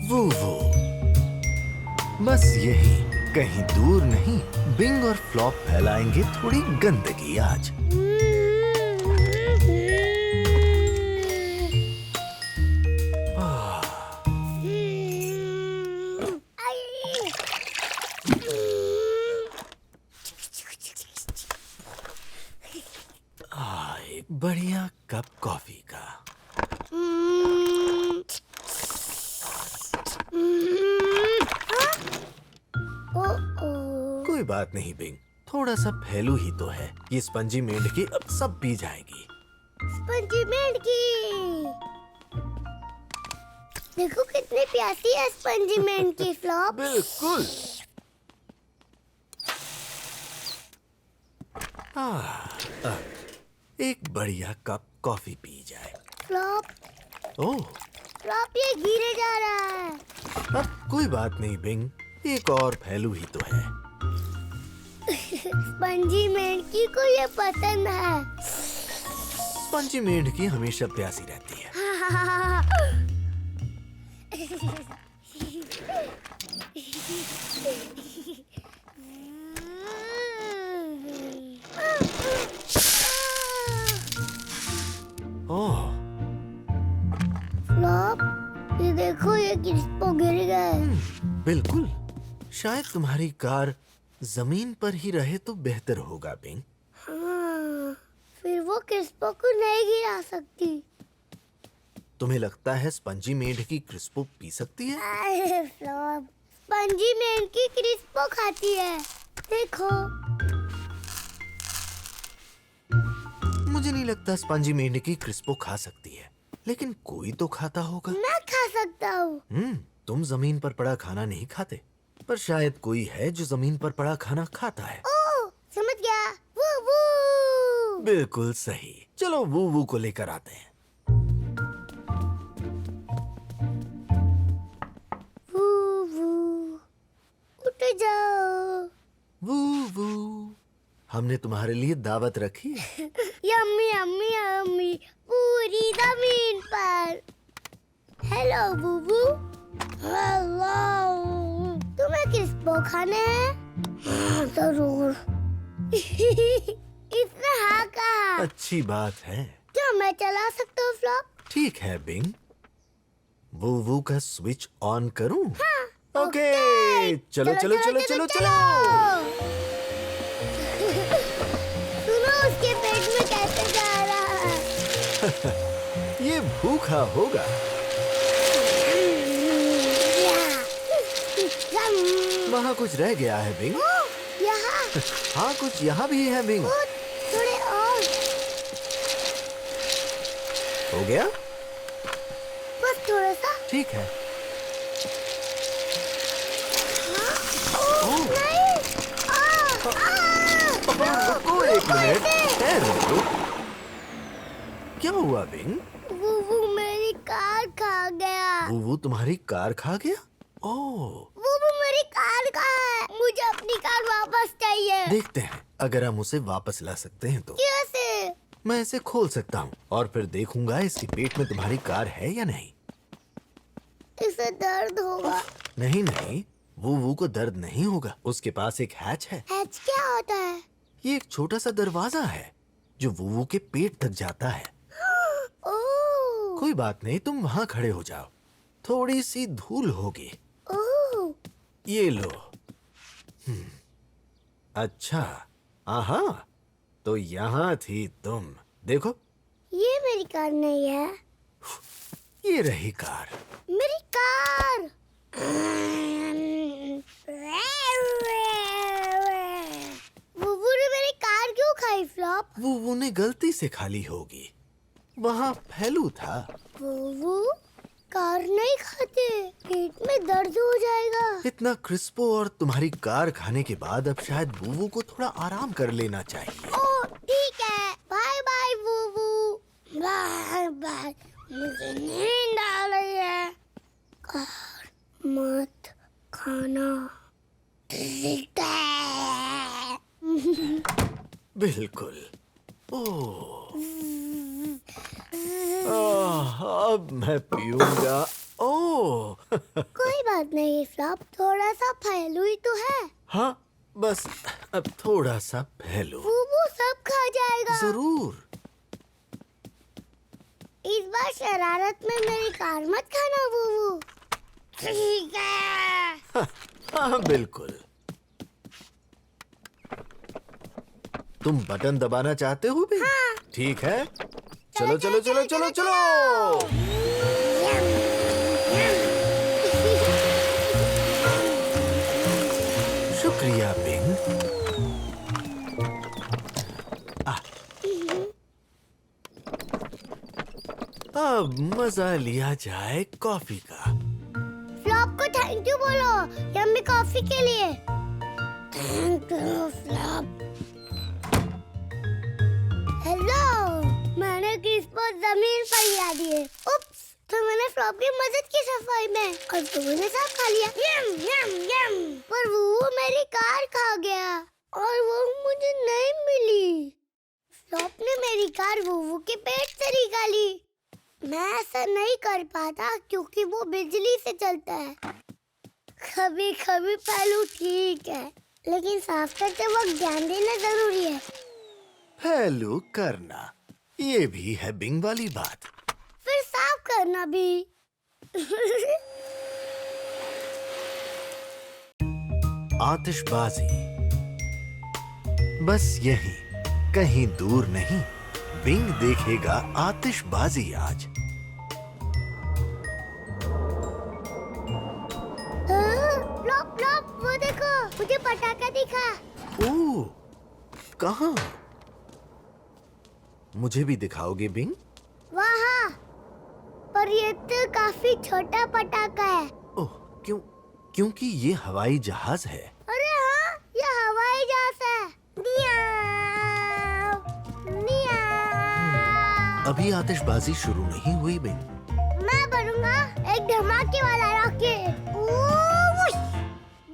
वो बस यही, कहीं दूर नहीं, बिंग और फ्लॉप फैलाएंगे थोड़ी गंदगी आज। एक बढ़िया कप कॉफी का। कोई बात नहीं बिंग, थोड़ा सा फैलू ही तो है। ये स्पंजी मेंढकी अब सब पी जाएगी। स्पंजी मेंढकी, देखो कितनी प्यासी है स्पंजी मेंढकी फ्लॉप। बिल्कुल। एक बढ़िया कप कॉफी पी जाए। फ्लॉप, ओह, फ्लॉप ये गिरे जा रहा है। अब कोई बात नहीं बिंग, एक और फैलू ही तो है। स्पंजी मेंढकी को ये पसंद है। स्पंजी मेंढकी हमेशा प्यासी रहती है। ओह, फ्लॉप, ये देखो ये क्रिस्पो गिर गए। बिल्कुल। शायद तुम्हारी कार जमीन पर ही रहे तो बेहतर होगा बिंग। हाँ, फिर वो क्रिस्पो को नहीं गिरा सकती। तुम्हें लगता है स्पंजी मेंढकी क्रिस्पो पी सकती है? अरे फ्लॉप, स्पंजी मेंढकी क्रिस्पो खाती है, देखो। मुझे नहीं लगता स्पंजी मेंढकी क्रिस्पो खा सकती है, लेकिन कोई तो खाता होगा। मैं खा सकता हूँ। तुम जमीन पर पड़ा खाना नहीं खाते, पर शायद कोई है जो जमीन पर पड़ा खाना खाता है। ओह, समझ गया। वो वो। बिल्कुल सही। चलो वो को लेकर आते हैं। वो, उठ जाओ। वो हमने तुम्हारे लिए दावत रखी है। यम्मी यम्मी यम्मी, पूरी जमीन पर। हेलो बूबू। हेलो, तुम्हें क्रिस्पो खाने हैं? हाँ, जरूर। इसने हाँ कहा। अच्छी बात है। क्या मैं चला सकता हूँ फ्लॉप? ठीक है बिंग, वो का स्विच ऑन करूं? हाँ, ओके, चलो चलो चलो चलो चलो। सुनो उसके पेट में कैसे जा रहा है। ये भूखा होगा। वहाँ कुछ रह गया है बिंग। यहाँ। हाँ, कुछ यहाँ भी है बिंग। थोड़े और। हो गया? बस थोड़ा सा। ठीक है। ओह, नहीं। रुको एक मिनट। रुको। क्या हुआ बिंग? वो मेरी कार खा गया। वो तुम्हारी कार खा गया? ओह, वो मेरी कार का है। मुझे अपनी कार वापस चाहिए। देखते हैं अगर हम उसे वापस ला सकते हैं तो। कैसे? मैं इसे खोल सकता हूँ और फिर देखूंगा इसके पेट में तुम्हारी कार है या नहीं। इसे दर्द होगा। नहीं नहीं, वो को दर्द नहीं होगा। उसके पास एक हैच है। हैच क्या होता है? ये एक छोटा सा दरवाजा है जो वो के पेट तक जाता है। ओह। कोई बात नहीं, तुम वहाँ खड़े हो जाओ। थोड़ी सी धूल होगी। ओह। ये लो। अच्छा, आहा, तो यहाँ थी तुम। देखो, ये मेरी कार नहीं है। ये रही कार। मेरी कार। बुबू ने मेरी कार क्यों खाई फ्लॉप? वो ने गलती से खाली होगी। वहाँ फैलू था। बुबू कार नहीं खाते, पेट में दर्द हो जाएगा। इतना क्रिस्पो और तुम्हारी कार खाने के बाद अब शायद बूबू को थोड़ा आराम कर लेना चाहिए। ओह ठीक है, बाय बाय बुबू। बाय बाय, मुझे नींद आ रही है। कार मत खाना। ठीक है। बिल्कुल। ओह, अब मैं पीऊंगा ओह कोई बात नहीं फ्लॉप, थोड़ा सा फैलू ही तो है। हाँ, बस अब थोड़ा सा फैलो। वो सब खा जाएगा। जरूर। इस बार शरारत में मेरी कार मत खाना वो। ठीक है। हाँ बिल्कुल। तुम बटन दबाना चाहते हो भी? हाँ। ठीक है, चलो चलो चलो चलो चलो। शुक्रिया बिंग। अब मजा लिया जाए कॉफी का। फ्लॉप को थैंक यू बोलो यम्मी कॉफी के लिए। Thank you flop. हेलो, मैंने क्रिस्पो जमीन पर गिरा दिए। उप्स, तो मैंने फ्लॉप की मदद की सफाई में और तुमने सब खा लिया। यम यम यम। पर वो मेरी कार खा गया और वो मुझे नहीं मिली। फ्लॉप ने मेरी कार वो के पेट से निकाली। मैं ऐसा नहीं कर पाता क्योंकि वो बिजली से चलता है। कभी कभी पहलू ठीक है, लेकिन साफ करते वक्त ध्यान देना जरूरी है। हेलो करना, ये भी है बिंग वाली बात। फिर साफ करना भी। आतिशबाजी बस यहीं, कहीं दूर नहीं। बिंग देखेगा आतिशबाजी आज। फ्लॉप फ्लॉप, वो देखो, मुझे पटाखा दिखा। ओह, कहाँ? मुझे भी दिखाओगे बिंग? वहाँ, पर ये तो काफी छोटा पटाखा है। ओह, क्यों? क्योंकि ये हवाई जहाज है। अरे हाँ, ये हवाई जहाज है। नियाव, नियाव। अभी आतिशबाजी शुरू नहीं हुई बिंग। मैं बनूंगा एक धमाके वाला रॉकेट। Whoosh,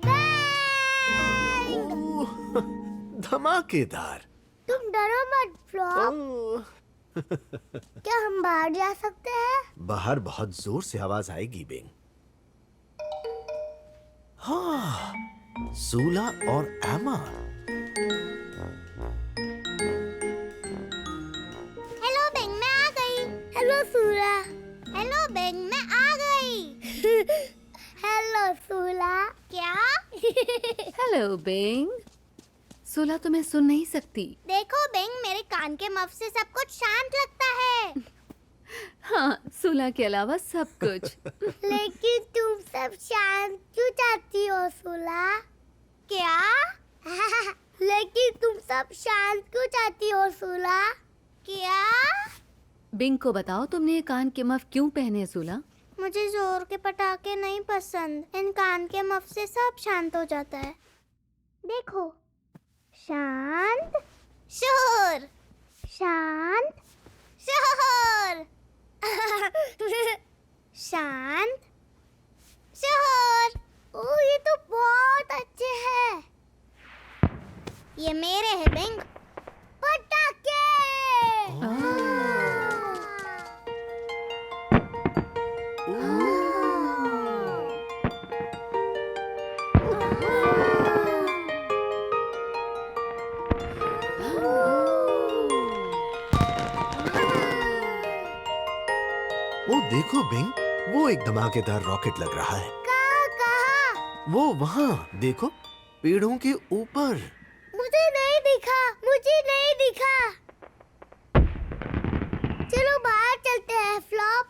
bang. ओह, धमाकेदार। तुम डरो मत फ्लॉप। ओह, क्या हम बाहर जा सकते हैं? बाहर बहुत जोर से आवाज आएगी बिंग। हाँ, सूला और एमा। हेलो बेंग, मैं आ गई। हेलो सूला। हेलो बेंग, मैं आ गई। हेलो सूला। क्या? हेलो बेंग। सूला तुम्हें सुन नहीं सकती। देखो बेंग, मेरे कान के मफ से सब कुछ शांत लगता है। हाँ, सूला के अलावा सब कुछ। लेकिन तुम सब शांत क्यों चाहती हो सूला? क्या? लेकिन तुम सब शांत क्यों चाहती हो सूला? क्या? बिंग को बताओ, तुमने ये कान के मफ क्यों पहने सूला? मुझे जोर के पटाखे नहीं पसंद। इन कान के मफ से सब शांत हो जाता है। देखो, शांत, शोर, शांत, शोर। शांत, शोर। ओह, ये तो बहुत अच्छे हैं। ये मेरे हैं बिंग। पटाखे। वो देखो बिंग, वो एक धमाकेदार रॉकेट लग रहा है। कहाँ? वो वहाँ देखो, पेड़ों के ऊपर। मुझे नहीं दिखा, मुझे नहीं दिखा। चलो बाहर चलते हैं फ्लॉप।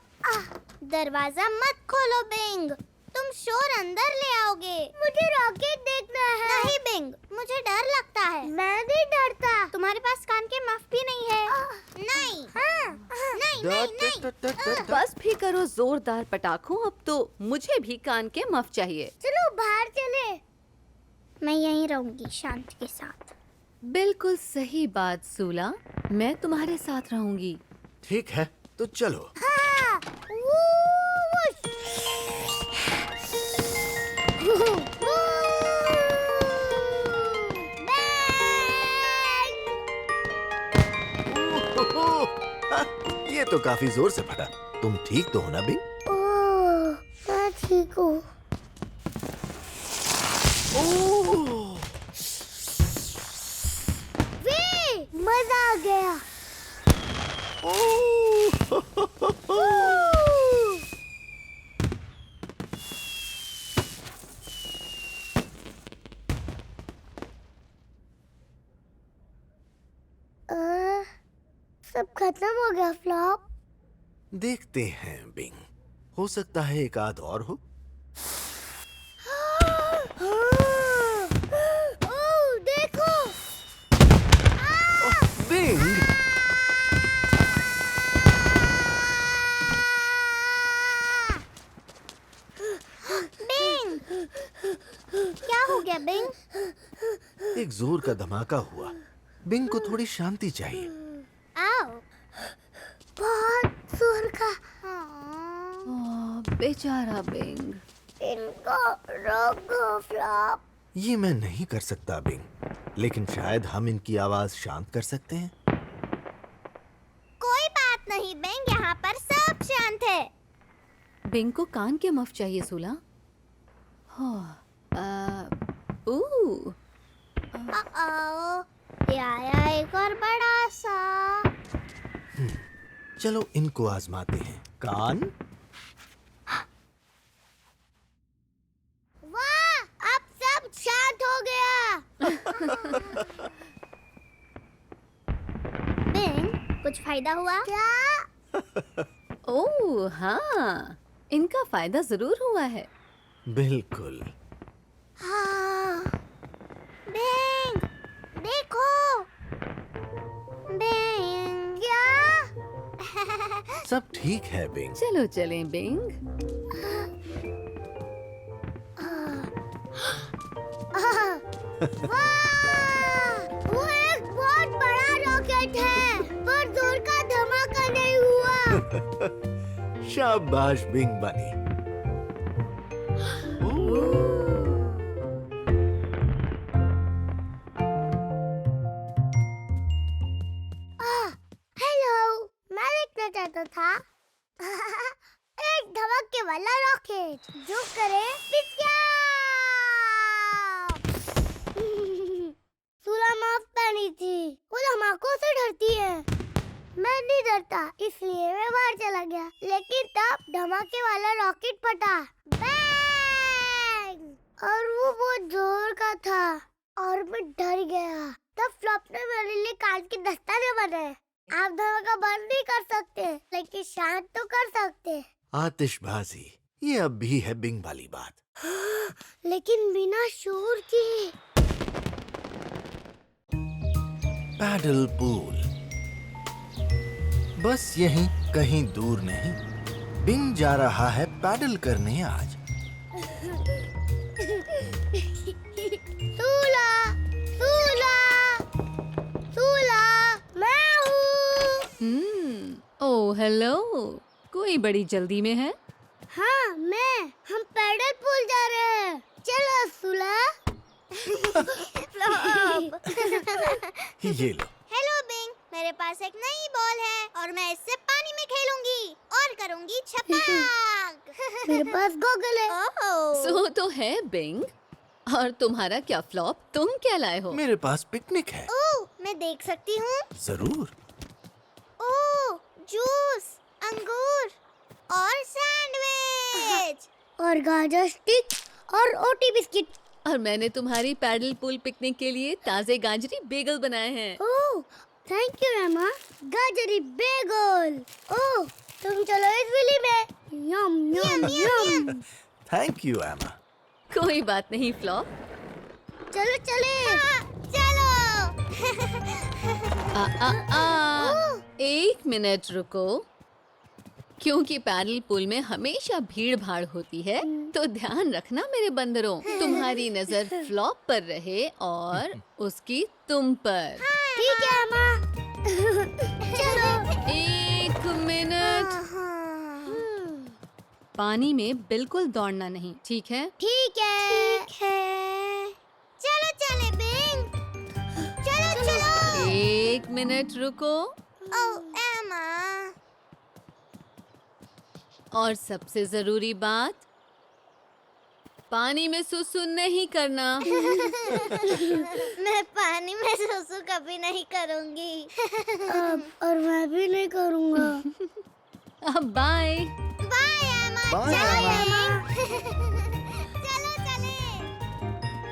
दरवाजा मत खोलो बिंग, तुम शोर अंदर ले आओगे। मुझे रॉकेट देखना है। नहीं बिंग, मुझे डर लगता है। मैं नहीं डरता। तुम्हारे पास कान के मफ भी नहीं है। नहीं। नहीं नहीं नहीं। बस भी करो जोरदार पटाखों, अब तो मुझे भी कान के मफ चाहिए। चलो बाहर चले। मैं यहीं रहूंगी शांति के साथ। बिल्कुल सही बात सूला, मैं तुम्हारे साथ रहूंगी। ठीक है, तो चलो। हाँ, वूश। ओह, ये तो काफी जोर से फटा। तुम ठीक तो हो ना बिंग? ओह, ठीक हूँ। ओह! वे मजा आ गया। ओह! सब खत्म हो गया फ्लॉप। देखते हैं बिंग, हो सकता है एक आध और हो। ओह देखो। बिंग! बिंग, क्या हो गया बिंग? एक जोर का धमाका हुआ। बिंग को थोड़ी शांति चाहिए। आओ। बहुत जोर का। ओह, बेचारा बिंग। इनको रोको फ्लॉप। ये मैं नहीं कर सकता बिंग, लेकिन शायद हम इनकी आवाज शांत कर सकते हैं। कोई बात नहीं बिंग, यहाँ पर सब शांत है। बिंग को कान के मफ चाहिए सूला। ओह, ये आया एक और बड़ा सा। चलो इनको आजमाते हैं। कान, वाह, अब सब शांत हो गया। बिंग, कुछ फायदा हुआ क्या? ओह हाँ, इनका फायदा जरूर हुआ है। बिल्कुल। हाँ। बिंग, देखो। बिंग, क्या? सब ठीक है बिंग। चलो चलें बिंग। वाह! वो एक बहुत बड़ा रॉकेट है, पर जोर का धमाका नहीं हुआ। शाबाश बिंग बनी। हेलो, मैं देखना चाहता था एक धमाके वाला रॉकेट जो करे पिस्या। सूला माफ पहनी थी, वो धमाकों से डरती है। मैं नहीं डरता, इसलिए मैं बाहर चला गया। लेकिन तब धमाके वाला रॉकेट फटा, बैंग! और वो बहुत जोर का था और मैं डर गया। तब फ्लॉप ने मेरे लिए कांच के दस्ताने बनाए। आप धमाका बंद नहीं कर सकते, लेकिन शांत तो कर सकते। आतिशबाजी, ये अब भी है बिंग वाली बात। लेकिन बिना शोर के। पैडल पूल, बस यहीं कहीं दूर नहीं। बिंग जा रहा है पैडल करने आज। सूला, सूला, सूला, मैं हूँ। ओह हेलो, कोई बड़ी जल्दी में है? हाँ हम पैडल पूल जा रहे हैं। चलो सूला। ये लो। हेलो बिंग, मेरे पास एक नई बॉल है और मैं इससे पानी में खेलूंगी और करूंगी छपाक। मेरे पास गोगल है। सो तो है बिंग। और तुम्हारा क्या फ्लॉप, तुम क्या लाए हो? मेरे पास पिकनिक है। ओह, मैं देख सकती हूँ? जरूर। ओह, जूस, अंगूर और सैंडविच और गाजर स्टिक और ओटी बिस्किट। और मैंने तुम्हारी पैडल पूल पिकनिक के लिए ताजे गाजरी बेगल बनाए हैं। ओह, थैंक यू एमा। गाजरी बेगल। ओह, तुम चलो इस बिली में। यम यम यम। थैंक यू एमा। कोई बात नहीं फ्लॉप। चलो चले। चलो। एक मिनट रुको। क्योंकि पैडल पूल में हमेशा भीड़ भाड़ होती है, तो ध्यान रखना मेरे बंदरों। तुम्हारी नजर फ्लॉप पर रहे और उसकी तुम पर। ठीक है अम्मा। चलो। एक मिनट। पानी में बिल्कुल दौड़ना नहीं, ठीक है? ठीक है। ठीक है। चलो चले बिंग। चलो चलो। एक मिनट रुको। ओह एमा। और सबसे जरूरी बात, पानी में सुसु नहीं करना। मैं पानी में सुसु कभी नहीं करूंगी। और मैं भी नहीं करूंगा। अब बाय। बाय एमा। बाय, चलो चले।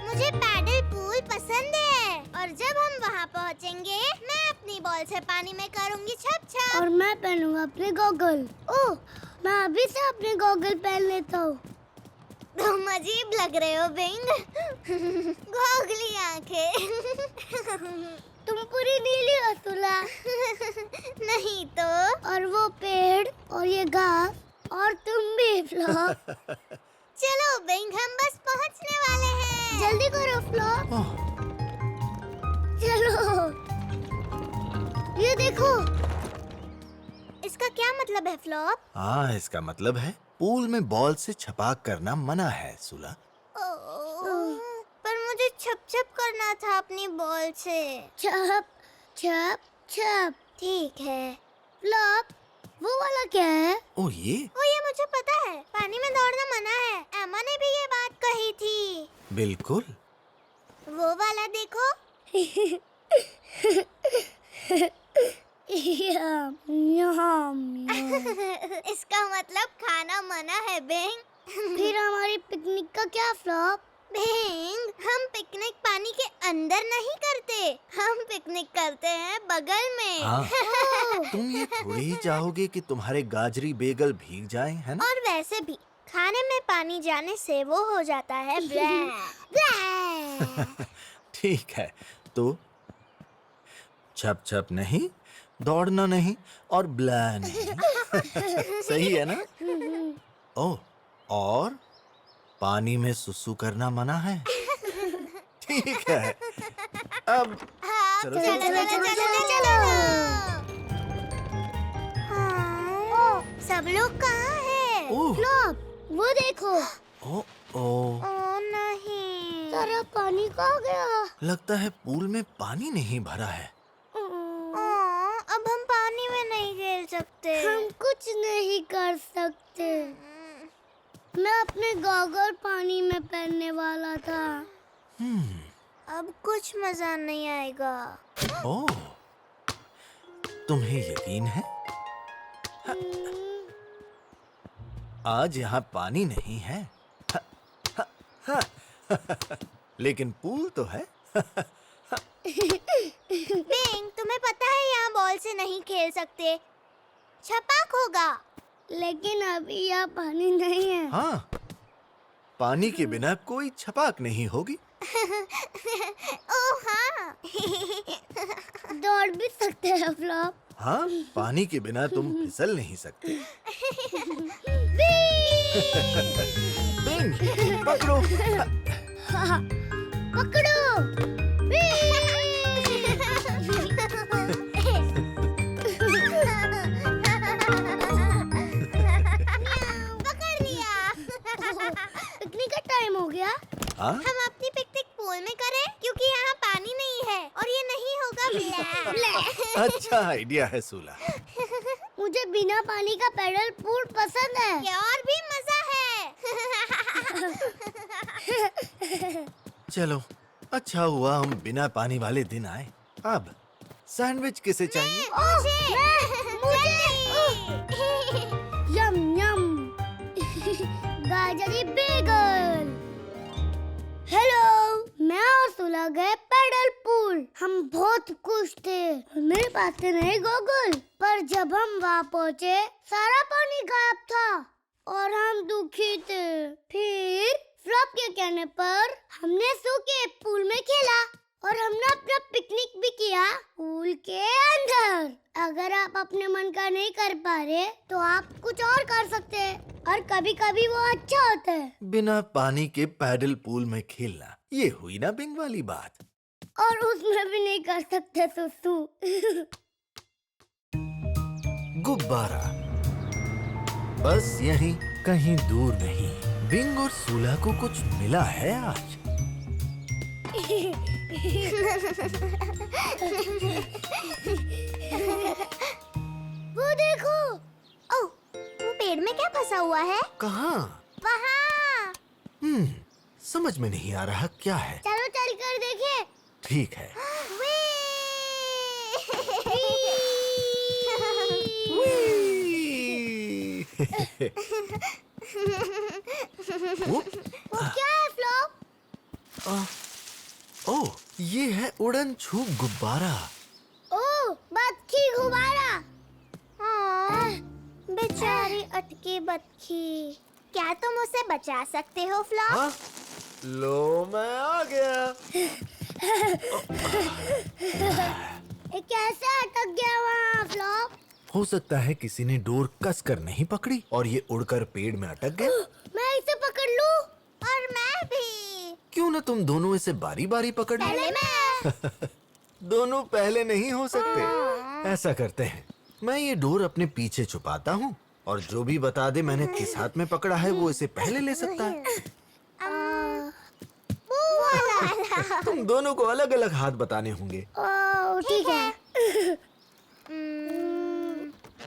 मुझे पैडल पूल पसंद है और जब हम वहाँ पहुँचेंगे मैं अपनी बॉल से पानी में करूँगी छप छप। और मैं पहनूंगा अपने गॉगल। ओह, मैं अभी से अपने गॉगल पहन लेता हूँ। तुम अजीब लग रहे हो बिंग। गोगली आंखें। तुम पूरी नीली हो सुला। नहीं तो। और वो पेड़ और ये घास और तुम भी फ्लॉप। चलो बिंग, हम बस पहुंचने वाले हैं। जल्दी करो फ्लॉप। चलो। ये देखो। इसका क्या मतलब है फ्लॉप? हाँ, इसका मतलब है पूल में बॉल से छपाक करना मना है सुला। पर मुझे छप छप करना था अपनी बॉल से। छप छप छप। ठीक है। फ्लॉप, वो वाला क्या है? ओ ये मुझे पता है। पानी में दौड़ना मना है। एमा ने भी ये बात कही थी। बिल्कुल। वो वाला देखो। इसका मतलब खाना मना है बिंग। फिर हमारी पिकनिक का क्या फ्लॉप? बिंग, हम पिकनिक पानी के अंदर नहीं करते, हम पिकनिक करते हैं बगल में। हाँ। तुम ये थोड़ी ही चाहोगे कि तुम्हारे गाजरी बेगल भीग जाएं, है ना? और वैसे भी खाने में पानी जाने से वो हो जाता है ब्लै। ब्लै। ठीक है, तो छप छप नहीं, दौड़ना नहीं और ब्लै नहीं। सही है ना? ओह, और पानी में सुसु करना मना है। ठीक है। अब चलो चलो। हाँ, सब लोग कहाँ हैं? ओह। फ्लॉप, वो देखो। ओ ओ ओ नहीं, सारा पानी कहाँ गया? लगता है पूल में पानी नहीं भरा है। अब हम पानी में नहीं खेल सकते। हम कुछ नहीं कर सकते। मैं अपने गॉगल पानी में पहनने वाला था। अब कुछ मजा नहीं आएगा। ओह, तुम्हें यकीन है? आज यहाँ पानी नहीं है। लेकिन पूल तो है। बिंग, तुम्हें पता है यहाँ बॉल से नहीं खेल सकते, छपाक होगा। लेकिन अभी यहाँ पानी नहीं है। हाँ, पानी के बिना कोई छपाक नहीं होगी। ओह हाँ। दौड़ भी सकते हैं फ्लॉप। हाँ, पानी के बिना तुम फिसल नहीं सकते। बिंग, पकड़ो। पकड़ो। पकड़ लिया। पिकनिक का टाइम हो गया। हाँ? हम अपनी पिकनिक पूल में करें क्योंकि यहाँ पानी नहीं है और ये नहीं होगा ब्लै। अच्छा आइडिया है सूला। मुझे बिना पानी का पैडल पूल पसंद है। ये और भी मजा है। चलो, अच्छा हुआ हम बिना पानी वाले दिन आए। अब सैंडविच किसे चाहिए? मुझे। यम यम। गाजरी बेगल। हेलो, मैं और सुला गए पैडल पूल। हम बहुत खुश थे। मेरे पास थे नए गॉगल, पर जब हम वहाँ पहुँचे सारा पानी गायब था और हम दुखी थे। फिर फ्लॉप के कहने पर हमने सूखे पूल में खेला और हमने अपना पिकनिक भी किया पूल के अंदर। अगर आप अपने मन का नहीं कर पा रहे तो आप कुछ और कर सकते हैं और कभी-कभी वो अच्छा होता है। बिना पानी के पैडल पूल में खेलना, ये हुई ना बिंग वाली बात। और उसमें भी नहीं कर सकते सुसु। गुब्बारा बस यहीं कहीं दूर नहीं। बिंग और सूला को कुछ मिला है आज। वो देखो। ओह, वो पेड़ में क्या फंसा हुआ है? कहाँ? वहाँ। समझ में नहीं आ रहा क्या है। चलो चल कर देखें। ठीक है। वो क्या है फ्लॉप? ओह, ये है उड़न छू गुब्बारा। ओह, बतखी गुब्बारा। हाँ, बेचारी अटकी बतखी। क्या तुम उसे बचा सकते हो फ्लॉप? हाँ? लो मैं आ गया। ये कैसे अटक गया वहाँ फ्लॉप? हो सकता है किसी ने डोर कस कर नहीं पकड़ी और ये उड़कर पेड़ में अटक गया। मैं इसे पकड़ लूं? और मैं भी। क्यों न तुम दोनों इसे बारी बारी पकड़ लो। पहले मैं। दोनों पहले नहीं हो सकते। ऐसा करते हैं, मैं ये डोर अपने पीछे छुपाता हूँ और जो भी बता दे मैंने किस हाथ में पकड़ा है वो इसे पहले ले सकता है। वो वाला। तुम दोनों को अलग अलग हाथ बताने होंगे। ओह, ठीक है।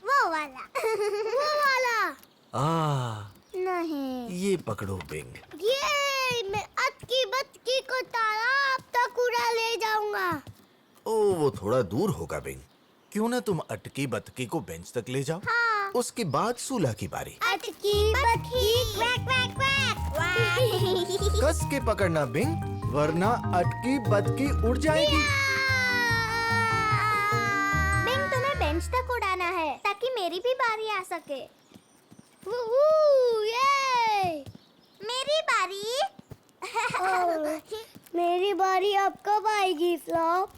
वो वाला। वो वाला। नहीं। ये पकड़ो बिंग। ये मैं अटकी बतखी को तालाब तक उड़ा ले जाऊंगा। ओ, वो थोड़ा दूर होगा बिंग। क्यों ना तुम अटकी बतखी को बेंच तक ले जाओ। हाँ। उसके बाद सूला की बारी। अटकी बतखी क्वैक क्वैक क्वैक। कस के पकड़ना बिंग, वरना अटकी बतखी उड़ जाएगी। बिंग, तुम्हें बेंच तक उड़ाना है ताकि मेरी भी बारी आ सके। ये मेरी बारी। मेरी बारी अब कब आएगी फ्लॉप?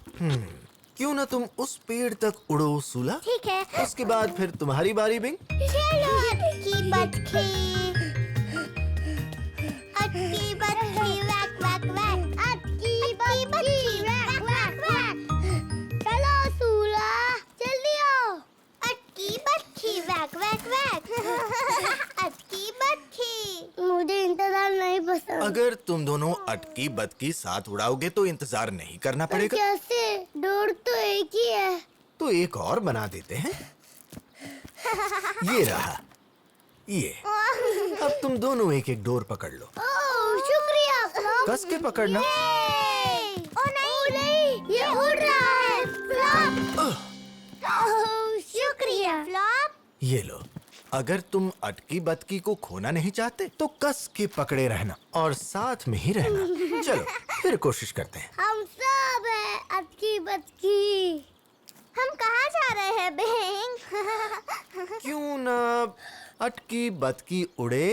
क्यों ना तुम उस पेड़ तक उड़ो सूला। ठीक है। उसके बाद फिर तुम्हारी बारी बिंग। चलो अटकी बतखी। अटकी बतखी वैक वैक वैक। अटकी बतखी वैक वैक वैक। चलो सूला, जल्दी आओ। अटकी बतखी वैक वैक वैक। अटकी बतखी। मुझे इंतजार नहीं पसंद। अगर तुम दोनों अटकी बतखी साथ उड़ाओगे तो इंतजार नहीं करना पड़ेगा। कैसे? डोर तो एक ही है। तो एक और बना देते हैं। ये रहा। ये अब तुम दोनों एक एक डोर पकड़ लो। ओह, शुक्रिया फ्लॉप। कस के पकड़ना। ओ नहीं, ये उड़ रहा है फ्लॉप। ओह, शुक्रिया फ्लॉप। ये लो, अगर तुम अटकी बतखी को खोना नहीं चाहते तो कस के पकड़े रहना और साथ में ही रहना। चलो फिर कोशिश करते हैं। हम सब है अटकी बतखी। हम कहाँ जा रहे हैं बिंग? क्यों ना अटकी बतखी उड़े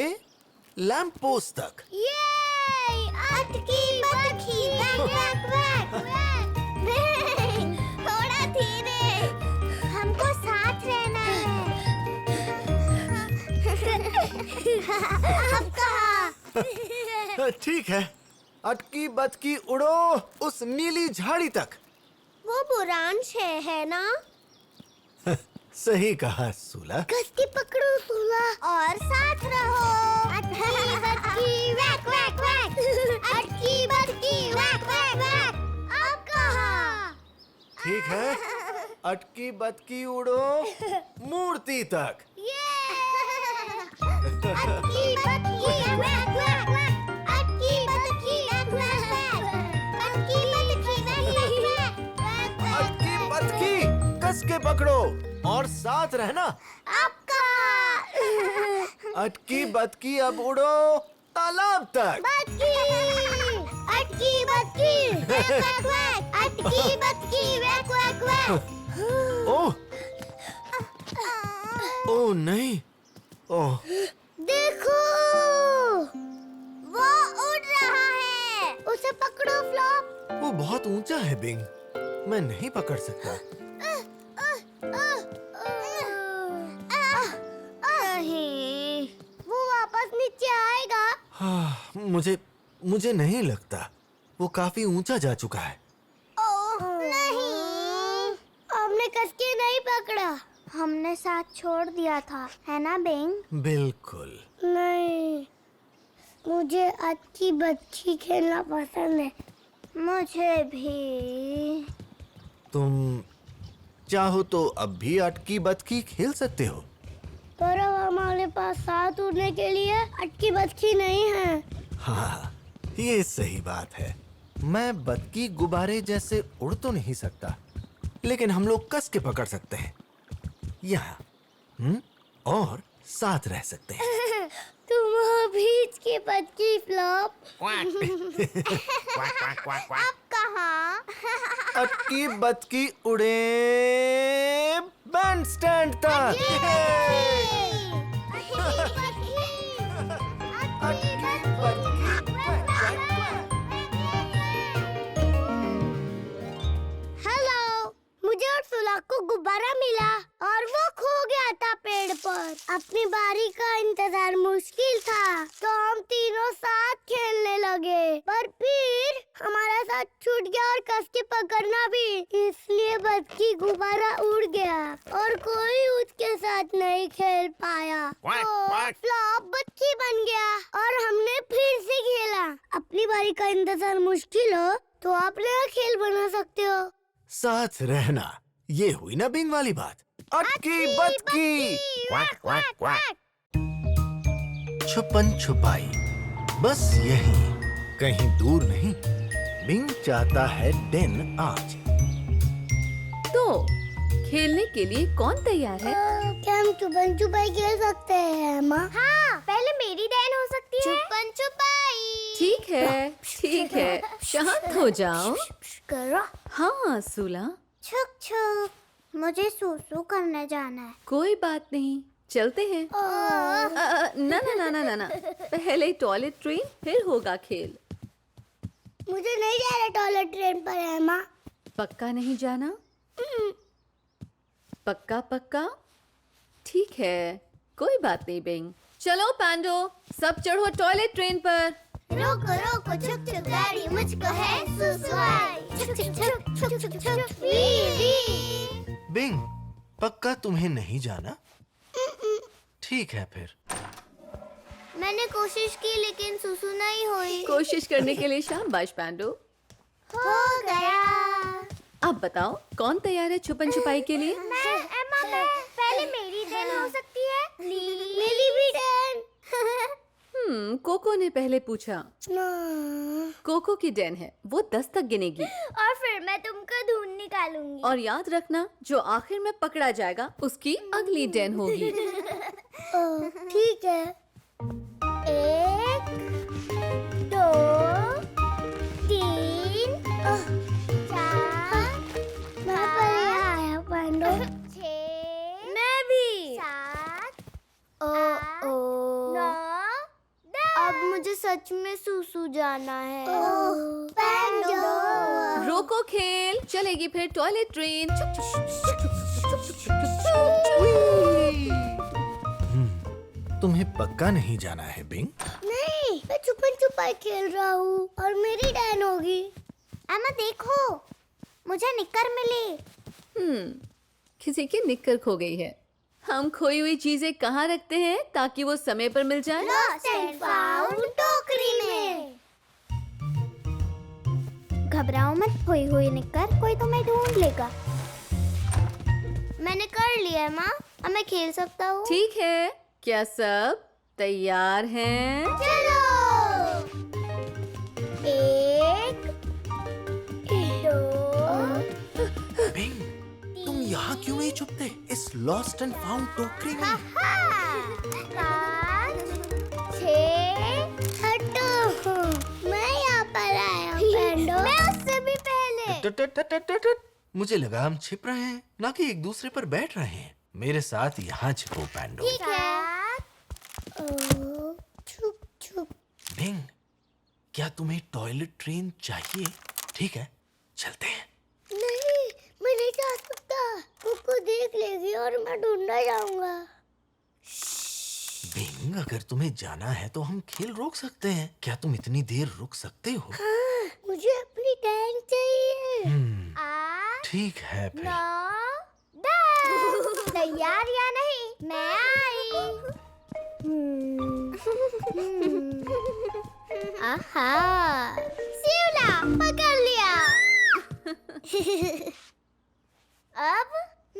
लैंप पोस्ट तक। ये अटकी बतखी वैक वैक वैक वैक। बिंग, थोड़ा धीरे, हमको साथ रहना है। अब कहाँ? ठीक है, अटकी बतखी उड़ो उस नीली झाड़ी तक। वो बुरांश है ना? सही कहा सूला। कस के पकड़ो सूला और साथ रहो। अटकी बतखी वैक वैक वैक। अटकी बतखी वैक वैक वैक। अब कहाँ? ठीक है, अटकी बतखी उड़ो मूर्ति तक। अटकी बतखी वैक वैक वैक। अटकी बतखी वैक वैक वैक। अटकी बतखी वैक वैक वैक। अटकी बतखी कस के पकड़ो और साथ रहना। आपका। अटकी बतखी अब उड़ो तालाब तक। बतखी। अटकी बतखी वैक वैक वैक। अटकी बतखी वैक वैक वैक। ओह, ओह नहीं, ओह। देखो, वो उड़ रहा है। उसे पकड़ो फ्लॉप। वो बहुत ऊंचा है बिंग, मैं नहीं पकड़ सकता। नहीं, वो वापस नीचे आएगा। हाँ, मुझे नहीं लगता। वो काफी ऊंचा जा चुका है। ओह नहीं, हमने कस के नहीं पकड़ा। हमने साथ छोड़ दिया था, है ना बिंग? बिल्कुल। नहीं, मुझे अटकी बतखी खेलना पसंद है। मुझे भी। तुम चाहो तो अब भी अटकी बतखी खेल सकते हो। पर अब हमारे पास साथ उड़ने के लिए अटकी बतखी नहीं है। हाँ, ये सही बात है। मैं बतकी गुब्बारे जैसे उड़ तो नहीं सकता, लेकिन हम लोग कस के पकड़ सकते हैं यहाँ, और साथ रह सकते हैं। तुम हो बीच की बतकी फ्लॉप। अब कहाँ? अटकी बतकी उड़े बैंड स्टैंड तक। हेलो, मुझे और सुलाख को गुब्बारा मिला और वो खो गया था पेड़ पर। अपनी बारी का इंतजार मुश्किल था, तो हम तीनों साथ खेलने लगे, पर फिर हमारा साथ छूट गया और कस के पकड़ना भी, इसलिए बतकी गुब्बारा उड़ गया और कोई उसके साथ नहीं खेल पाया। तो फ्लॉप बतकी बन गया और हमने फिर से खेला। अपनी बारी का इंतजार मुश्किल हो तो आप नया खेल बना सकते हो। साथ रहना, ये हुई ना बिंग वाली बात। अटकी बतकी, छुपन छुपाई, बस यहीं, कहीं दूर नहीं। बिंग चाहता है डेन आज। तो खेलने के लिए कौन तैयार है? क्या हम छुपन छुपाई खेल सकते हैं माँ? हाँ, पहले मेरी डेन हो सकती है। छुपन छुपाई। ठीक है, शांत हो जाओ। करो। हाँ सूला, छुक छुक, मुझे सूसू करने जाना है। कोई बात नहीं, चलते हैं। ना ना ना ना ना ना, पहले टॉयलेट ट्रेन, फिर होगा खेल। मुझे नहीं जाना टॉयलेट ट्रेन पर है माँ। पक्का नहीं जाना? पक्का पक्का? ठीक है, कोई बात नहीं बिंग। चलो पैंडो, सब चढ़ो टॉयलेट ट्रेन पर। रोको रोको छुक छुक गाड़ी, मुझको है सूसू आई। छुक छुक छुक छुक छुक छुक वी वी। बिंग, पक्का तुम्हें नहीं जाना? ठीक है फिर। मैंने कोशिश की लेकिन सूसू नहीं हुई। कोशिश करने के लिए शाबाश पैंडो। हो गया। अब बताओ कौन तैयार है छुपन छुपाई के लिए? मैं, पहले मेरी डेन हो सकती है। मेरी भी डेन। कोको ने पहले पूछा। कोको की डेन है, वो 10 तक गिनेगी। और फिर मैं तुमको ढूंढ निकालूंगी। और याद रखना, जो आखिर में पकड़ा जाएगा उसकी अगली डेन होगी। ठीक है। 1 2 3 4। मैं पहले आया पांडो। 6 मैं भी 7 9। अब मुझे सच में सूसू जाना है। पांडो। रोको खेल, चलेगी फिर टॉयलेट ट्रेन। तुम्हें पक्का नहीं जाना है बिंग? नहीं, मैं छुपन छुपाई खेल रहा हूँ और मेरी डैन होगी। अम्मा देखो, मुझे निक्कर मिली। किसी की निक्कर खो गई है। हम खोई हुई चीजें कहाँ रखते हैं ताकि वो समय पर मिल जाए? Lost and found टोकरी में। घबराओ मत, खोई हुई निक्कर कोई तुम्हें ढूंढ लेगा। मैंने कर लिया है माँ, अब मैं खेल सकता हूँ। ठीक है, क्या सब तैयार हैं? चलो। 1 2। बिंग, तुम यहाँ क्यों नहीं छुपते इस लॉस्ट एंड फाउंड टोकरी में? 5 6। हटो, मैं यहाँ पर आया हूँ पैंडो। मैं उससे भी पहले। मुझे लगा हम छिप रहे हैं, ना कि एक दूसरे पर बैठ रहे हैं। मेरे साथ यहाँ छिपो पैंडो। ठीक है। छुप छुप। बिंग, क्या तुम्हें टॉयलेट ट्रेन चाहिए? ठीक है, चलते हैं। नहीं, मैं नहीं जा सकता। कुकू देख लेगी और मैं ढूंढना जाऊंगा। बिंग, अगर तुम्हें जाना है तो हम खेल रोक सकते हैं। क्या तुम इतनी देर रुक सकते हो? हाँ, मुझे अपनी टैंक चाहिए। 8 ठीक है फिर। 9 10। तैयार या नहीं? मैं आई। आहा, शिवला पकड़ लिया। अब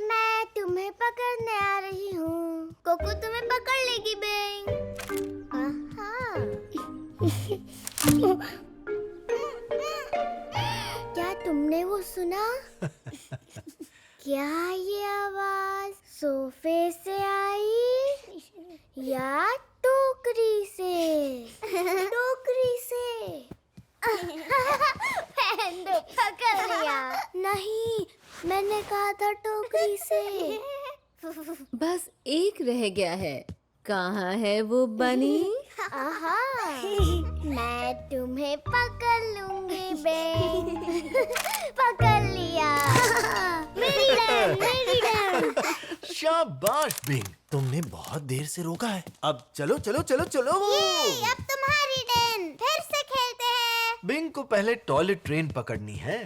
मैं तुम्हें पकड़ने आ रही हूँ। कोको तुम्हें पकड़ लेगी बिंग। आहा। तुमने वो सुना? क्या ये आवाज सोफे से आई या टोकरी से? टोकरी से। पकड़ लिया। नहीं, मैंने कहा था टोकरी से। बस एक रह गया है। कहाँ है वो बनी? आहा, मैं तुम्हें पकड़ लूंगी बेन। पकड़ लिया। मेरी टर्न, मेरी टर्न। शाबाश बिंग, तुमने बहुत देर से रोका है। अब चलो चलो चलो चलो। ये, अब तुम्हारी टर्न। फिर से खेलते हैं। बिंग को पहले टॉयलेट ट्रेन पकड़नी है।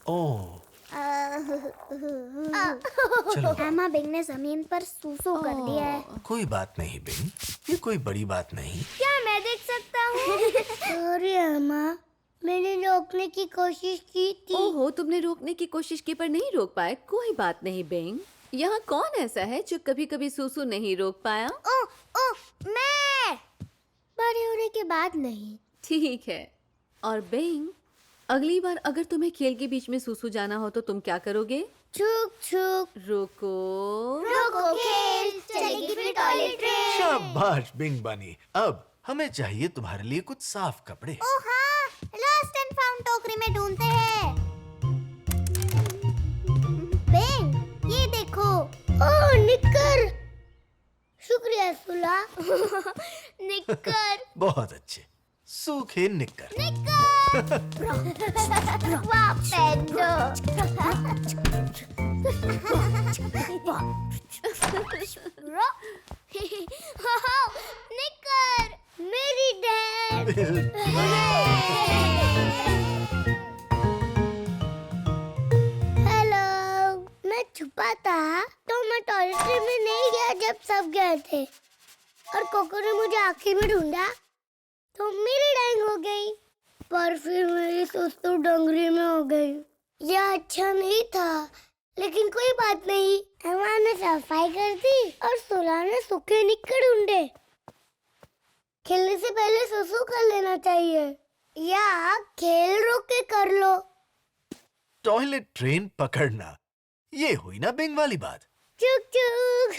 ओह, चलो। एमा बिंग ने जमीन पर सूसू कर दिया है। कोई बात नहीं बिंग, ये कोई बड़ी बात नहीं। क्या मैं देख सकता हूँ? सॉरी एमा, मैंने रोकने की कोशिश की थी। ओहो, तुमने रोकने की कोशिश की पर नहीं रोक पाए। कोई बात नहीं बिंग। यहाँ कौन ऐसा है जो कभी कभी सूसू नहीं रोक पाया? ओ, मैं बड़े होने के बाद नहीं। ठीक है। और बिंग, अगली बार अगर तुम्हें खेल के बीच में सूसू जाना हो तो तुम क्या करोगे? छुक छुक। रोको। रोको खेल, चलेगी फिर टॉयलेट ट्रेन। शाबाश बिंग बनी। अब हमें चाहिए तुम्हारे लिए कुछ साफ कपड़े। ओ हाँ, लॉस्ट एंड फाउंड टोकरी में ढूंढते हैं। बेन, ये देखो। ओह, निक्कर। शुक्रिया सुला। निक्कर। बहुत अच्छे, सूखे निक्कर। वाह पेंडो। निक्कर, मेरी डैड। हेलो, मैं छुपा था तो मैं टॉयलेट में नहीं गया जब सब गए थे, और कोको ने मुझे आखिर में ढूंढा तो मेरी डाइंग हो गई। पर फिर मेरी सुस्तू डंगरी में हो गई। यह अच्छा नहीं था, लेकिन कोई बात नहीं। एमा ने सफाई कर दी और सुला ने सूखे निक्कर ढूंढे। खेलने से पहले सुसु कर लेना चाहिए, या खेल रोक के कर लो। टॉयलेट ट्रेन पकड़ना, ये हुई ना बिंग वाली बात। चुक चुक।